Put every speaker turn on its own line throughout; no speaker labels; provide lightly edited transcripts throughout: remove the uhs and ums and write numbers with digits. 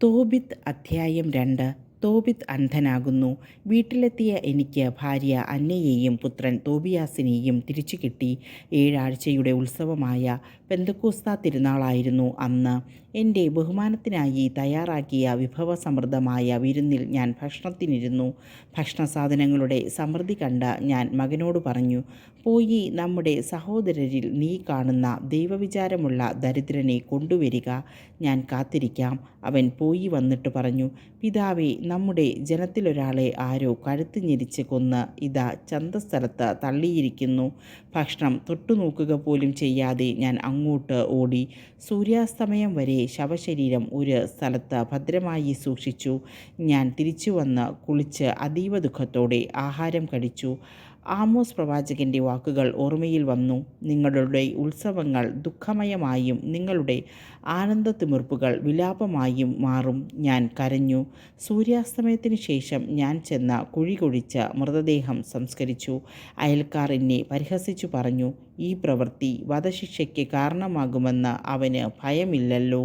തോബിത്ത് അധ്യായം 2. തോബിത്ത് അന്ധനാകുന്നു. വീട്ടിലെത്തിയ എനിക്ക് ഭാര്യ അന്നയെയും പുത്രൻ തോബിയാസിനെയും തിരിച്ചു കിട്ടി. 7 ആഴ്ചയുടെ ഉത്സവമായ പെന്തക്കോസ്താ തിരുനാളായിരുന്നു അന്ന്. എൻ്റെ ബഹുമാനത്തിനായി തയ്യാറാക്കിയ വിഭവസമൃദ്ധമായ വിരുന്നിൽ ഞാൻ ഭക്ഷണത്തിനിരുന്നു. ഭക്ഷണസാധനങ്ങളുടെ സമൃദ്ധി കണ്ട ഞാൻ മകനോട് പറഞ്ഞു, പോയി നമ്മുടെ സഹോദരരിൽ നീ കാണുന്ന ദൈവവിചാരമുള്ള ദരിദ്രനെ കൊണ്ടുവരിക, ഞാൻ കാത്തിരിക്കാം. അവൻ പോയി വന്നിട്ട് പറഞ്ഞു, പിതാവേ, നമ്മുടെ ജനത്തിലൊരാളെ ആരോ കഴുത്ത് ഞെരിച്ച് കൊന്ന് ഇതാ ചന്തസ്ഥലത്ത് തള്ളിയിരിക്കുന്നു. ഭക്ഷണം തൊട്ടുനോക്കുക പോലും ചെയ്യാതെ ഞാൻ അങ്ങോട്ട് ഓടി. സൂര്യാസ്തമയം വരെ ശവശരീരം ഒരു സ്ഥലത്ത് ഭദ്രമായി സൂക്ഷിച്ചു. ഞാൻ തിരിച്ചു വന്ന് കുളിച്ച് അതീവ ദുഃഖത്തോടെ ആഹാരം കഴിച്ചു. ആമോസ് പ്രവാചകൻ്റെ വാക്കുകൾ ഓർമ്മയിൽ വന്നു. നിങ്ങളുടെ ഉത്സവങ്ങൾ ദുഃഖമയമായും നിങ്ങളുടെ ആനന്ദത്തിമിർപ്പുകൾ വിലാപമായും മാറും. ഞാൻ കരഞ്ഞു. സൂര്യാസ്തമയത്തിനു ശേഷം ഞാൻ ചെന്ന കുഴി കുഴിച്ച് മൃതദേഹം സംസ്കരിച്ചു. അയൽക്കാർ എന്നെ പരിഹസിച്ചു പറഞ്ഞു, ഈ പ്രവൃത്തി വധശിക്ഷയ്ക്ക് കാരണമാകുമെന്ന് അവന് ഭയമില്ലല്ലോ.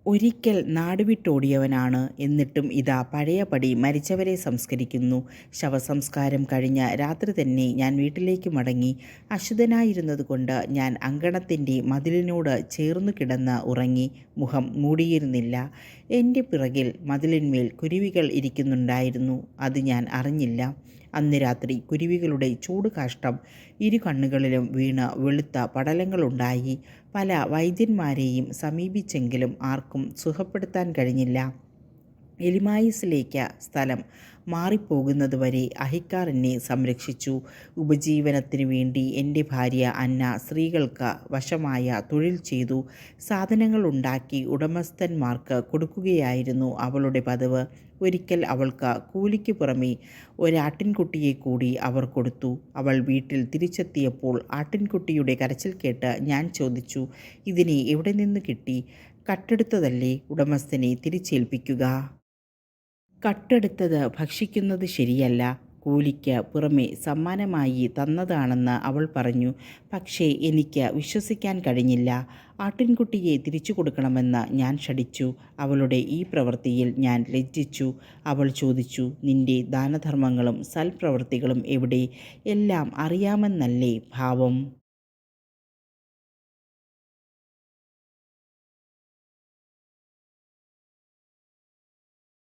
ഒരിക്കൽ നാടുവിട്ടോടിയവനാണ്, എന്നിട്ടും ഇതാ പഴയപടി മരിച്ചവരെ സംസ്കരിക്കുന്നു. ശവസംസ്കാരം കഴിഞ്ഞ രാത്രി തന്നെ ഞാൻ വീട്ടിലേക്ക് മടങ്ങി. അശുദ്ധനായിരുന്നതുകൊണ്ട് ഞാൻ അങ്കണത്തിൻ്റെ മതിലിനോട് ചേർന്നു കിടന്ന് ഉറങ്ങി. മുഖം മൂടിയിരുന്നില്ല. എൻ്റെ പിറകിൽ മതിലിന്മേൽ കുരുവികൾ ഇരിക്കുന്നുണ്ടായിരുന്നു. അത് ഞാൻ അറിഞ്ഞില്ല. അന്ന് രാത്രി കുരുവികളുടെ ചൂടുകാഷ്ടം ഇരു കണ്ണുകളിലും വീണ് വെളുത്ത പടലങ്ങളുണ്ടായി. പല വൈദ്യന്മാരെയും സമീപിച്ചെങ്കിലും ആർക്കും സുഖപ്പെടുത്താൻ കഴിഞ്ഞില്ല. എലിമായിസിലേക്ക് സ്ഥലം മാറിപ്പോകുന്നതുവരെ അഹിക്കാർ എന്നെ സംരക്ഷിച്ചു. ഉപജീവനത്തിനു വേണ്ടി എൻ്റെ ഭാര്യ അന്ന സ്ത്രീകൾക്ക് വശമായ തൊഴിൽ ചെയ്തു. സാധനങ്ങൾ ഉണ്ടാക്കി ഉടമസ്ഥന്മാർക്ക് കൊടുക്കുകയായിരുന്നു അവളുടെ പതിവ്. ഒരിക്കൽ അവൾക്ക് കൂലിക്ക് പുറമെ ഒരാട്ടിൻകുട്ടിയെ കൂടി അവർ കൊടുത്തു. അവൾ വീട്ടിൽ തിരിച്ചെത്തിയപ്പോൾ ആട്ടിൻകുട്ടിയുടെ കരച്ചിൽ കേട്ട് ഞാൻ ചോദിച്ചു, ഇതിനെ എവിടെ നിന്ന് കിട്ടി? കട്ടെടുത്തതല്ലേ? ഉടമസ്ഥനെ തിരിച്ചേൽപ്പിക്കുക. കട്ടെടുത്തത് ഭക്ഷിക്കുന്നത് ശരിയല്ല. കൂലിക്ക് പുറമെ സമ്മാനമായി തന്നതാണെന്ന് അവൾ പറഞ്ഞു. പക്ഷേ എനിക്ക് വിശ്വസിക്കാൻ കഴിഞ്ഞില്ല. ആട്ടിൻകുട്ടിയെ തിരിച്ചു കൊടുക്കണമെന്ന് ഞാൻ ശഠിച്ചു. അവളുടെ ഈ പ്രവൃത്തിയിൽ ഞാൻ ലജ്ജിച്ചു. അവൾ ചോദിച്ചു, നിന്റെ ദാനധർമ്മങ്ങളും സൽപ്രവൃത്തികളും എവിടെ? എല്ലാം അറിയാമെന്നല്ലേ ഭാവം?